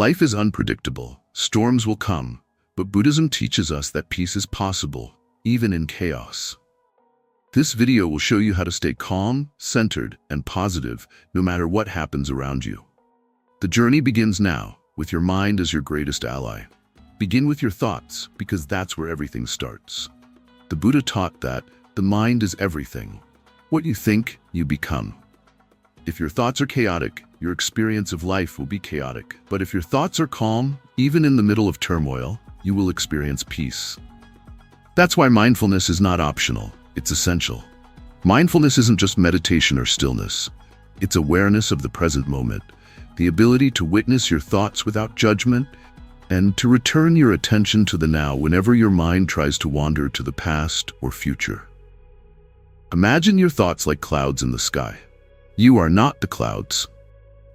Life is unpredictable. Storms will come, but Buddhism teaches us that peace is possible, even in chaos. This video will show you how to stay calm, centered, and positive no matter what happens around you. The journey begins now, with your mind as your greatest ally. Begin with your thoughts, because that's where everything starts. The Buddha taught that the mind is everything. What you think, you become. If your thoughts are chaotic, your experience of life will be chaotic. But if your thoughts are calm, even in the middle of turmoil, you will experience peace. That's why mindfulness is not optional. It's essential. Mindfulness isn't just meditation or stillness. It's awareness of the present moment, the ability to witness your thoughts without judgment, and to return your attention to the now whenever your mind tries to wander to the past or future. Imagine your thoughts like clouds in the sky. You are not the clouds.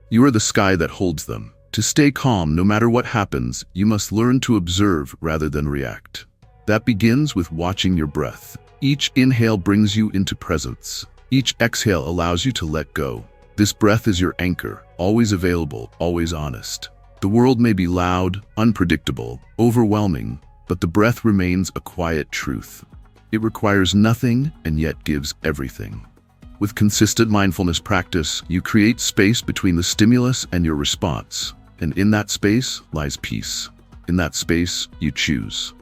You are the sky that holds them. To stay calm no matter what happens, you must learn to observe rather than react. That begins with watching your breath. Each inhale brings you into presence. Each exhale allows you to let go. This breath is your anchor, always available, always honest. The world may be loud, unpredictable, overwhelming, but the breath remains a quiet truth. It requires nothing and yet gives everything. With consistent mindfulness practice, you create space between the stimulus and your response. And in that space lies peace. In that space, you choose.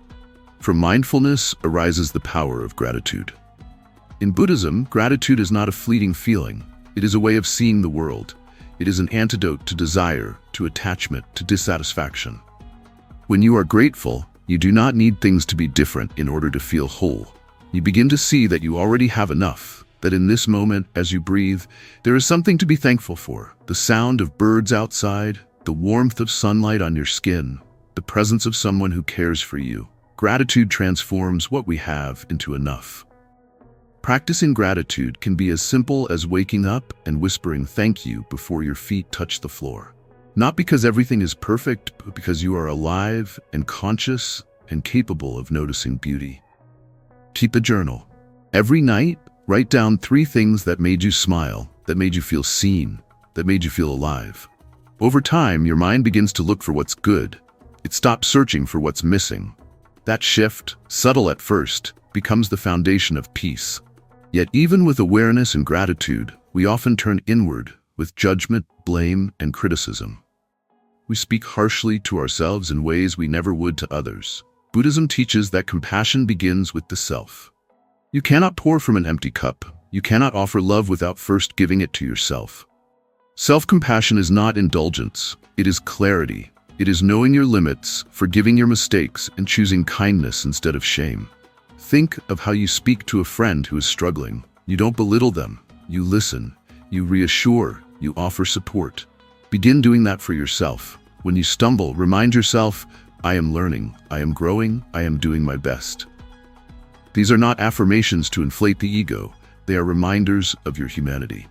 From mindfulness arises the power of gratitude. In Buddhism, gratitude is not a fleeting feeling. It is a way of seeing the world. It is an antidote to desire, to attachment, to dissatisfaction. When you are grateful, you do not need things to be different in order to feel whole. You begin to see that you already have enough, that in this moment, as you breathe, there is something to be thankful for. The sound of birds outside, the warmth of sunlight on your skin, the presence of someone who cares for you. Gratitude transforms what we have into enough. Practicing gratitude can be as simple as waking up and whispering thank you before your feet touch the floor. Not because everything is perfect, but because you are alive and conscious and capable of noticing beauty. Keep a journal. Every night, write down 3 things that made you smile, that made you feel seen, that made you feel alive. Over time, your mind begins to look for what's good. It stops searching for what's missing. That shift, subtle at first, becomes the foundation of peace. Yet even with awareness and gratitude, we often turn inward with judgment, blame, and criticism. We speak harshly to ourselves in ways we never would to others. Buddhism teaches that compassion begins with the self. You cannot pour from an empty cup. You cannot offer love without first giving it to yourself. Self-compassion is not indulgence. It is clarity. It is knowing your limits, forgiving your mistakes, and choosing kindness instead of shame. Think of how you speak to a friend who is struggling. You don't belittle them. You listen. You reassure. You offer support. Begin doing that for yourself. When you stumble, remind yourself, I am learning, I am growing, I am doing my best. These are not affirmations to inflate the ego. They are reminders of your humanity.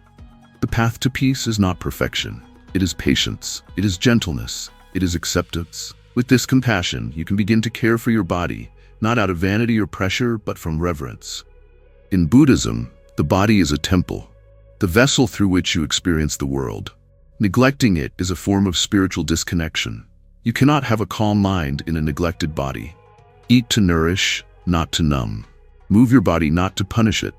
The path to peace is not perfection. It is patience. It is gentleness. It is acceptance. With this compassion, you can begin to care for your body, not out of vanity or pressure, but from reverence. In Buddhism, the body is a temple, the vessel through which you experience the world. Neglecting it is a form of spiritual disconnection. You cannot have a calm mind in a neglected body. Eat to nourish, not to numb. Move your body not to punish it,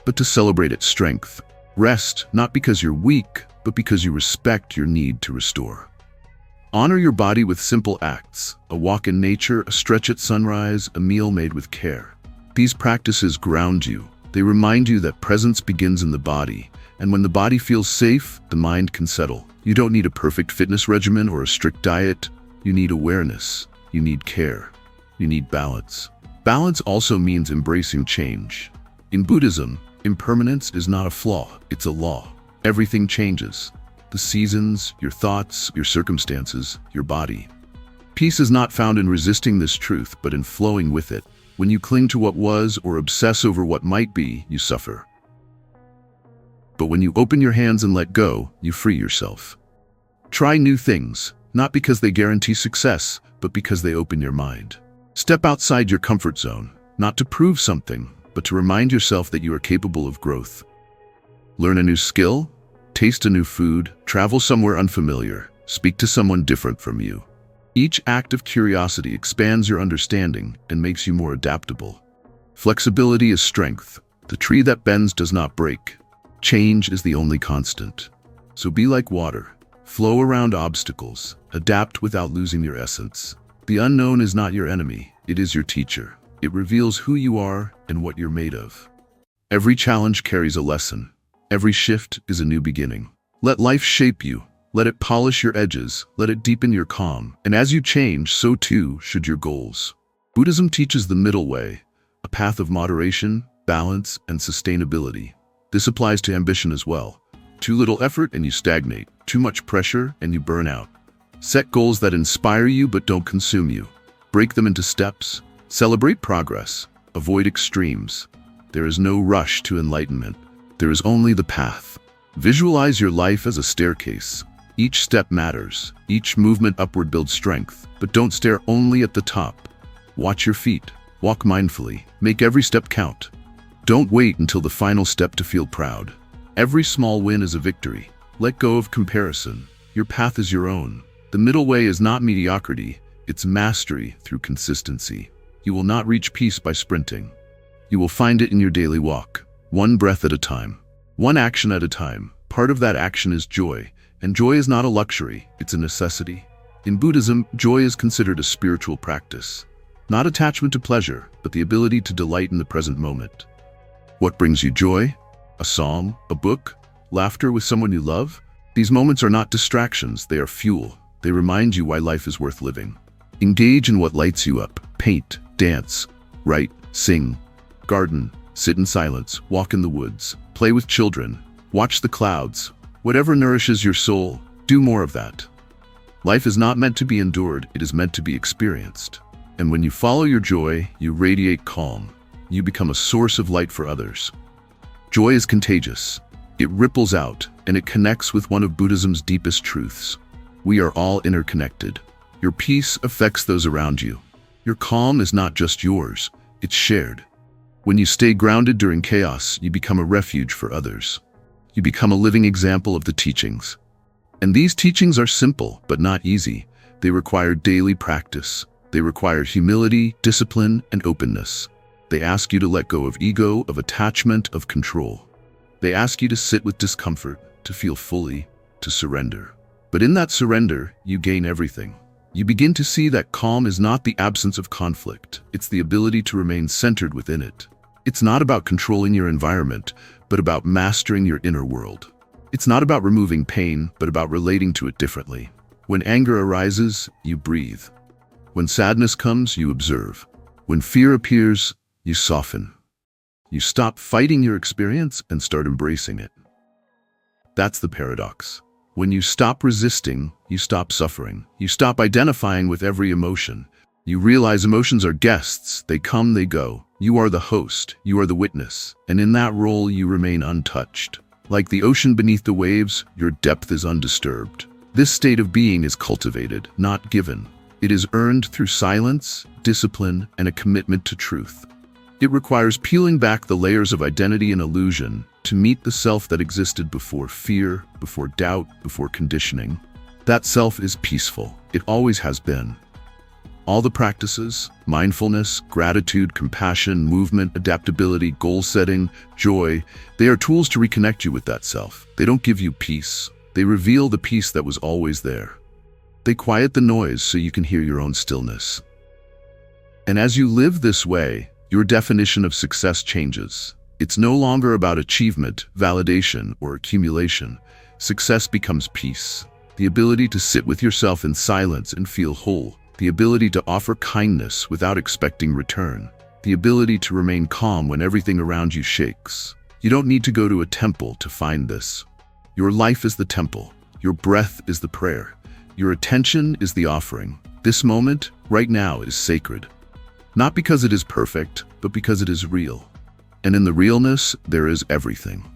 but to celebrate its strength. Rest, not because you're weak, but because you respect your need to restore. Honor your body with simple acts, a walk in nature, a stretch at sunrise, a meal made with care. These practices ground you. They remind you that presence begins in the body, and when the body feels safe, the mind can settle. You don't need a perfect fitness regimen or a strict diet. You need awareness. You need care. You need balance. Balance also means embracing change. In Buddhism, impermanence is not a flaw, it's a law. Everything changes. The seasons, your thoughts, your circumstances, your body. Peace is not found in resisting this truth, but in flowing with it. When you cling to what was or obsess over what might be, you suffer. But when you open your hands and let go, you free yourself. Try new things, not because they guarantee success, but because they open your mind. Step outside your comfort zone, not to prove something, but to remind yourself that you are capable of growth. Learn a new skill, taste a new food, travel somewhere unfamiliar. Speak to someone different from you. Each act of curiosity expands your understanding and makes you more adaptable. Flexibility is strength. The tree that bends does not break. Change is the only constant. So be like water. Flow around obstacles. Adapt without losing your essence. The unknown is not your enemy. It is your teacher. It reveals who you are and what you're made of. Every challenge carries a lesson. Every shift is a new beginning. Let life shape you. Let it polish your edges. Let it deepen your calm. And as you change, so too should your goals. Buddhism teaches the middle way, a path of moderation, balance, and sustainability. This applies to ambition as well. Too little effort and you stagnate. Too much pressure and you burn out. Set goals that inspire you but don't consume you. Break them into steps. Celebrate progress. Avoid extremes. There is no rush to enlightenment. There is only the path. Visualize your life as a staircase. Each step matters. Each movement upward builds strength. But don't stare only at the top. Watch your feet. Walk mindfully. Make every step count. Don't wait until the final step to feel proud. Every small win is a victory. Let go of comparison. Your path is your own. The middle way is not mediocrity. It's mastery through consistency. You will not reach peace by sprinting. You will find it in your daily walk. One breath at a time. One action at a time. Part of that action is joy. And joy is not a luxury, it's a necessity. In Buddhism, joy is considered a spiritual practice. Not attachment to pleasure, but the ability to delight in the present moment. What brings you joy? A song, a book, laughter with someone you love? These moments are not distractions, they are fuel. They remind you why life is worth living. Engage in what lights you up. Paint, dance, write, sing, garden, sit in silence, walk in the woods, play with children, watch the clouds. Whatever nourishes your soul, do more of that. Life is not meant to be endured, it is meant to be experienced. And when you follow your joy, you radiate calm. You become a source of light for others. Joy is contagious. It ripples out, and it connects with one of Buddhism's deepest truths. We are all interconnected. Your peace affects those around you. Your calm is not just yours, it's shared. When you stay grounded during chaos, you become a refuge for others. You become a living example of the teachings. And these teachings are simple, but not easy. They require daily practice. They require humility, discipline, and openness. They ask you to let go of ego, of attachment, of control. They ask you to sit with discomfort, to feel fully, to surrender. But in that surrender, you gain everything. You begin to see that calm is not the absence of conflict. It's the ability to remain centered within it. It's not about controlling your environment, but about mastering your inner world. It's not about removing pain, but about relating to it differently. When anger arises, you breathe. When sadness comes, you observe. When fear appears, you soften. You stop fighting your experience and start embracing it. That's the paradox. When you stop resisting, you stop suffering. You stop identifying with every emotion. You realize emotions are guests. They come, they go. You are the host. You are the witness. And in that role, you remain untouched. Like the ocean beneath the waves, your depth is undisturbed. This state of being is cultivated, not given. It is earned through silence, discipline, and a commitment to truth. It requires peeling back the layers of identity and illusion to meet the self that existed before fear, before doubt, before conditioning. That self is peaceful. It always has been. All the practices, mindfulness, gratitude, compassion, movement, adaptability, goal setting, joy, they are tools to reconnect you with that self. They don't give you peace. They reveal the peace that was always there. They quiet the noise so you can hear your own stillness. And as you live this way, your definition of success changes. It's no longer about achievement, validation, or accumulation. Success becomes peace. The ability to sit with yourself in silence and feel whole. The ability to offer kindness without expecting return. The ability to remain calm when everything around you shakes. You don't need to go to a temple to find this. Your life is the temple. Your breath is the prayer. Your attention is the offering. This moment, right now, is sacred. Not because it is perfect, but because it is real. And in the realness, there is everything.